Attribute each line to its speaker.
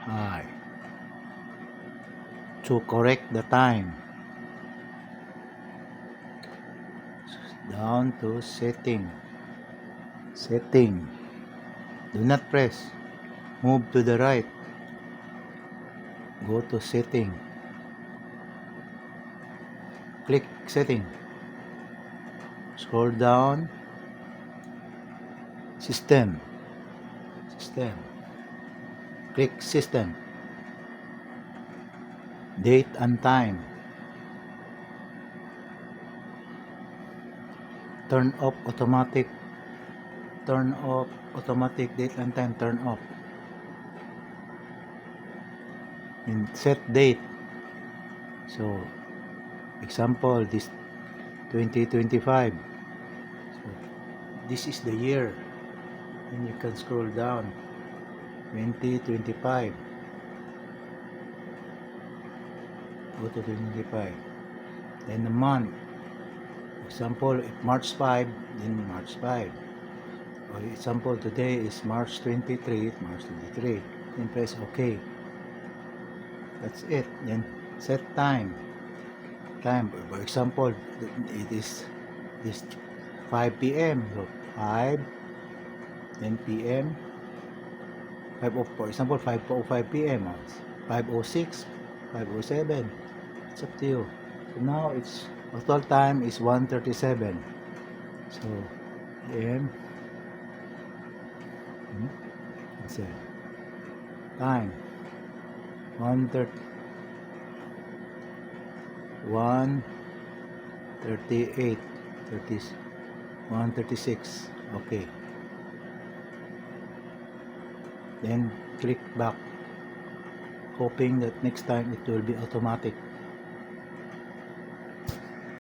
Speaker 1: I to correct the time down to setting. Do not press. Move to the right. Go to setting. Click setting. Scroll down. System. Click system. Date and time. Turn off automatic date and time. Turn off. And set date. So example, this 2025. So this is the year, and you can scroll down. 2025. Go to 2025. Then the month. Example, if March 5, then March 5. For example, today is March 23, then press OK. That's it. Then set time. For example, it is 5 p.m. So 5, then p.m. For example, 5:05 p.m. 5:06, 5:07. It's up to you. So now it's total time is 1:37. So p.m. That's it. Time 1:38, 1:36. Okay. Then click back, hoping that next time it will be automatic.